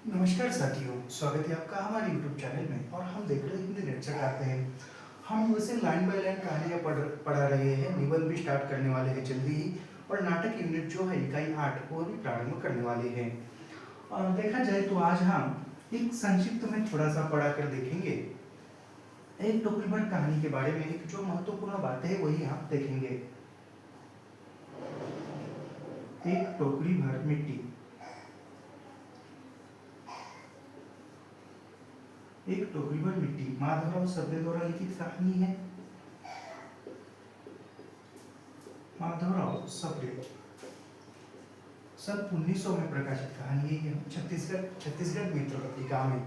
नमस्कार साथियों, स्वागत है आपका हमारे YouTube चैनल में। और हम देख रहे हैं हिंदी लेक्चर आते हैं। हम वैसे लाइन बाय लाइन कहानियाँ पढ़ा रहे हैं। निबंध भी स्टार्ट करने वाले हैं जल्दी ही। और नाटक यूनिट जो है इकाई 8 वो भी प्रारंभ करने वाले हैं। देखा जाए तो आज हम एक संक्षिप्त में थोड़ा सा पढ़ा कर देखेंगे। एक टोकरी भर कहानी के बारे में एक जो महत्वपूर्ण बातें है वही हम देखेंगे। एक टोकरी भर मिट्टी। एक टोकरी भर मिट्टी माधवराव सबले द्वारा लिखित कहानी है। माधवराव सबले सन 1900 में प्रकाशित कहानी है। छत्तीसगढ़ मित्र पत्रिका में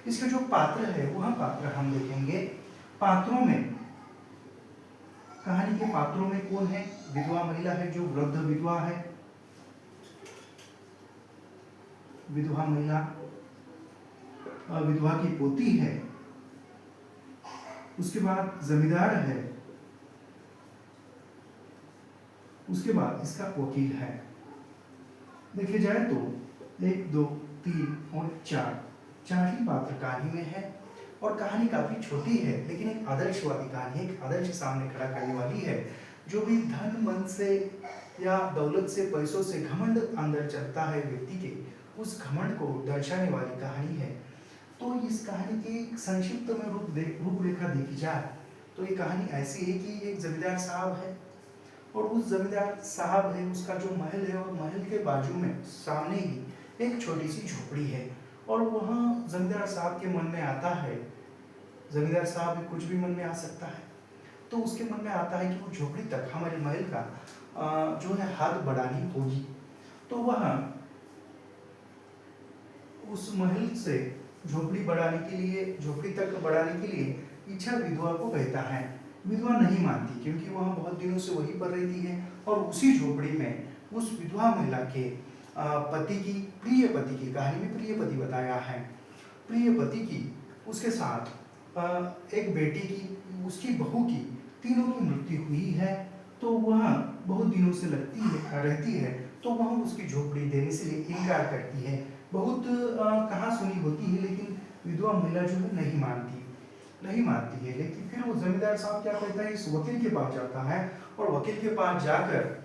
इसके जो पात्र है वह पात्र हम देखेंगे। पात्रों में कहानी के पात्रों में कौन है? विधवा महिला है जो वृद्ध विधवा है। विधवा महिला विधवा की पोती है। उसके बाद जमींदार है। उसके बाद इसका वकील है। देखे जाए तो 1, 2, 3 और 4 ही पात्र कहानी में है। और कहानी काफी छोटी है लेकिन एक आदर्शवादी कहानी है। एक आदर्श सामने खड़ा करने वाली है। जो भी धन मन से या दौलत से पैसों से घमंड अंदर चलता है व्यक्ति के, उस घमंड को दर्शाने वाली कहानी है। तो इस कहानी की संक्षिप्त में रूपरेखा देखी जाए तो ये कहानी ऐसी है कि एक जमींदार साहब है और उस जमींदार साहब है उसका जो महल है और महल के बाजू में सामने ही एक छोटी सी झोपड़ी है। और वहाँ जमींदार साहब के मन में आता है, जमींदार साहब कुछ भी मन में आ सकता है, तो उसके मन में आता है कि वो झोपड़ी तक हमारे महल का जो है हाथ बढ़ानी होगी। तो वह उस महल से झोपड़ी तक बढ़ाने के लिए इच्छा विधवा को कहता है। विधवा नहीं मानती क्योंकि वह बहुत दिनों से वहीं पर रहती है और उसी झोपड़ी में उस विधवा महिला के प्रिय पति की कहानी में प्रिय पति बताया है। प्रिय पति की उसके साथ एक बेटी की, उसकी बहू की, तीनों की मृत्यु हुई है। तो वह बहुत दिनों से रहती है। तो वह उसकी झोपड़ी देने से इनकार करती है। बहुत कहा सुनी होती है लेकिन विधवा महिला जो है नहीं मानती है। लेकिन फिर वो जमींदार साहब क्या कहता है, इस वकील के पास जाता है और वकील के पास जाकर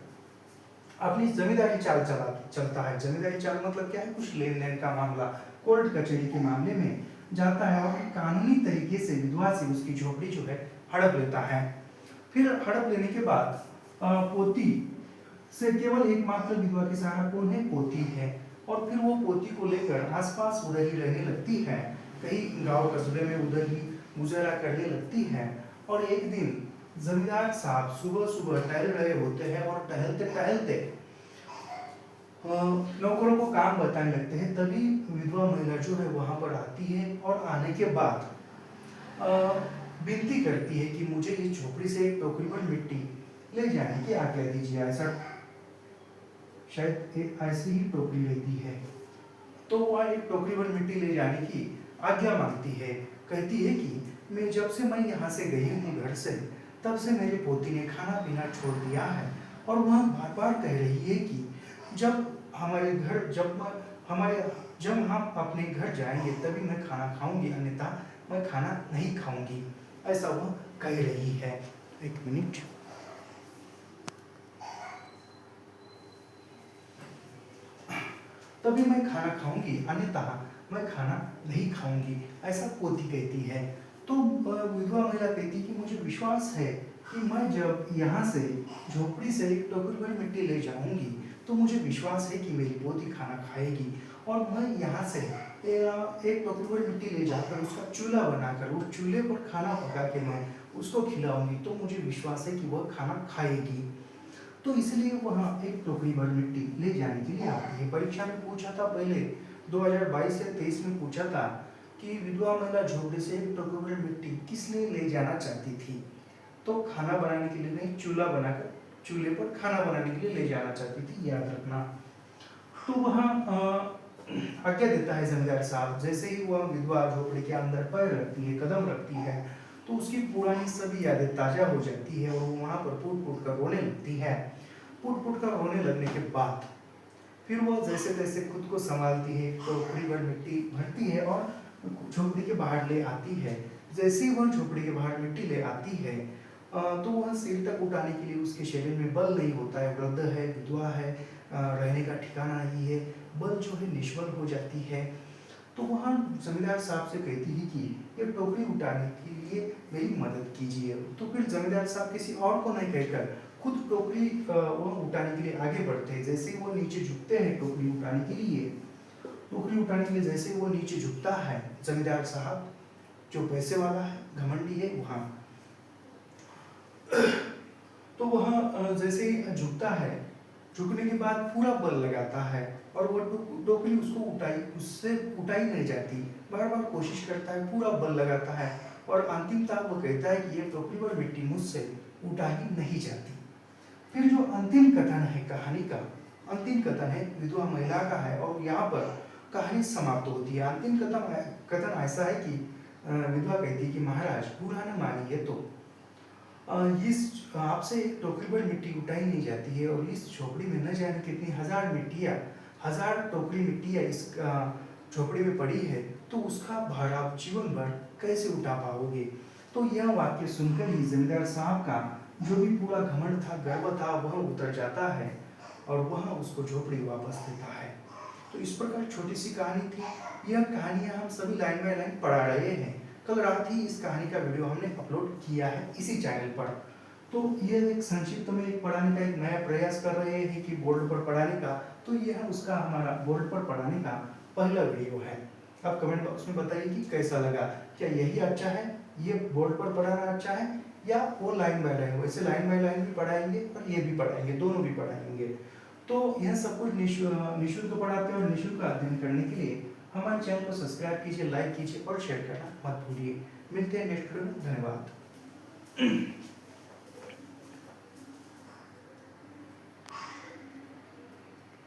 अपनी जमींदारी चाल चलता है। जमींदारी चाल मतलब क्या है? कुछ लेन देन का मामला, कोर्ट कचहरी के मामले में जाता है और कानूनी तरीके से विधवा से उसकी झोपड़ी जो है हड़प लेता है। फिर हड़प लेने के बाद पोती से केवल एकमात्र विधवा के सहारा कौन है? पोती है। और फिर वो पोती को लेकर आसपास उधर ही रहने लगती है, कहीं गांव कस्बे में उधर ही गुजारा करने लगती है। और एक दिन जमींदार साहब सुबह सुबह टहल रहे होते हैं और टहलते टहलते नौकरों को काम बताने लगते हैं। तभी विधवा महिला जो है वहां पर आती है और आने के बाद विनती करती है कि मुझे इस झोपड़ी से एक टोकरी भर मिट्टी ले जाने की आज्ञा दीजिए। ऐसा शायद ऐसी ही टोकरी रहती है। तो वह एक टोकरी भर मिट्टी ले जाने की आज्ञा मांगती है। कहती है कि जब से मैं यहाँ से गई हूँ घर से, तब से मेरे पोती ने खाना पीना छोड़ दिया है। और वह बार बार कह रही है कि जब हम अपने घर जाएंगे तभी मैं खाना खाऊंगी, अन्यथा मैं खाना नहीं खाऊंगी। ऐसा वह कह रही है। एक मिनट। तभी मैं खाना खाऊंगी, अन्यथा मैं खाना नहीं खाऊंगी, ऐसा पोती कहती है। तो विधवा महिला कहती कि मुझे विश्वास है कि मैं जब यहाँ से झोपड़ी से एक टोकरी भर मिट्टी ले जाऊंगी तो मुझे विश्वास है कि मेरी पोती खाना खाएगी। और मैं यहाँ से एक टोकरी भर मिट्टी ले जाकर उसका चूल्हा बनाकर उस चूल्हे पर खाना पका के मैं उसको खिलाऊंगी तो मुझे विश्वास है कि वह खाना खाएगी। तो इसलिए वहाँ एक टोकरी भर मिट्टी ले जाने के लिए आती है। परीक्षा में पूछा था पहले 2022 से 23 में पूछा था कि विधवा महिला झोपड़ी से एक टोकरी भर मिट्टी किस लिए ले जाना चाहती थी? तो खाना बनाने के लिए नहीं, चूल्हे पर खाना बनाने के लिए ले जाना चाहती थी, याद रखना। तो वहाँ आज्ञा देता है जमींदार साहब। जैसे ही वह विधवा झोपड़ी के अंदर पैर रखती है, कदम रखती है, तो उसकी पुरानी सभी यादें ताजा हो जाती है और वो वहां पर फूट फूट कर रोने लगती है। फूट फूट कर रोने लगने के बाद फिर वो जैसे तैसे खुद को संभालती है, टोकरी भर मिट्टी भरती है और झोपड़ी के बाहर ले आती है। जैसे ही वह झोपड़ी के बाहर मिट्टी ले आती है तो वह सिर तक उठाने के लिए उसके शरीर में बल नहीं होता है। वृद्ध है, विधवा है, रहने का ठिकाना नहीं है, बल जो है निष्फल हो जाती है। तो वहाँ जमींदार साहब से कहती है कि ये टोकरी उठाने के लिए मेरी मदद कीजिए। तो फिर जमींदार साहब किसी और को नहीं कहकर खुद टोकरी वह उठाने के लिए आगे बढ़ते हैं। जैसे ही वो नीचे झुकते हैं टोकरी उठाने के लिए, टोकरी उठाने के लिए जैसे ही वो नीचे झुकता है जमींदार साहब, जो पैसे वाला है, घमंडी है, वहाँ तो वह जैसे ही झुकता है, झुकने के बाद पूरा बल लगाता है और वो टोकरी उससे उठाई नहीं जाती। बार बार कोशिश करता है, पूरा बल लगाता है और अंतिमतः वो कहता है कि ये टोकरी और मिट्टी मुझसे उठाई नहीं जाती। फिर जो अंतिम कथन है कहानी का, अंतिम कथन है विधवा महिला का है और यहाँ पर कहानी समाप्त होती है। अंतिम कथन ऐसा है कि विधवा कहती है कि महाराज बुरा न मानिए तो इस आपसे एक टोकरी भर मिट्टी उठाई नहीं जाती है और इस झोपड़ी में न जाने कितनी हजार टोकरी मिट्टियाँ इस झोपड़ी में पड़ी है, तो उसका भार आप जीवन भर कैसे उठा पाओगे। तो यह वाक्य सुनकर ही जमींदार साहब का जो भी पूरा घमंड था, गर्व था, वह उतर जाता है और वह उसको झोपड़ी वापस देता है। तो इस प्रकार छोटी सी कहानी थी। यह कहानियाँ हम सभी लाइन बाय लाइन पढ़ा रहे हैं। कल रात ही इस कहानी का वीडियो हमने अपलोड किया है इसी चैनल पर। तो यह एक संक्षिप्त में एक पढ़ाने का एक नया प्रयास कर रहे हैं कि बोर्ड पर पढ़ाने का। तो यह उसका हमारा बोर्ड पर पढ़ाने का पहला वीडियो है। आप कमेंट बॉक्स में बताइए कि कैसा लगा, क्या यही अच्छा है, ये बोर्ड पर पढ़ाना अच्छा है, या वो लाइन बाय लाइन, वैसे लाइन बाय लाइन भी पढ़ाएंगे और ये भी पढ़ाएंगे, दोनों भी पढ़ाएंगे। तो यह सब कुछ निःशुल्क पढ़ाते हैं और निःशुल्क अध्ययन करने के लिए हमारे चैनल को सब्सक्राइब कीजिए, लाइक कीजिए और शेयर करना मत भूलिए। मिलते हैं नेक्स्ट वीडियो में। धन्यवाद।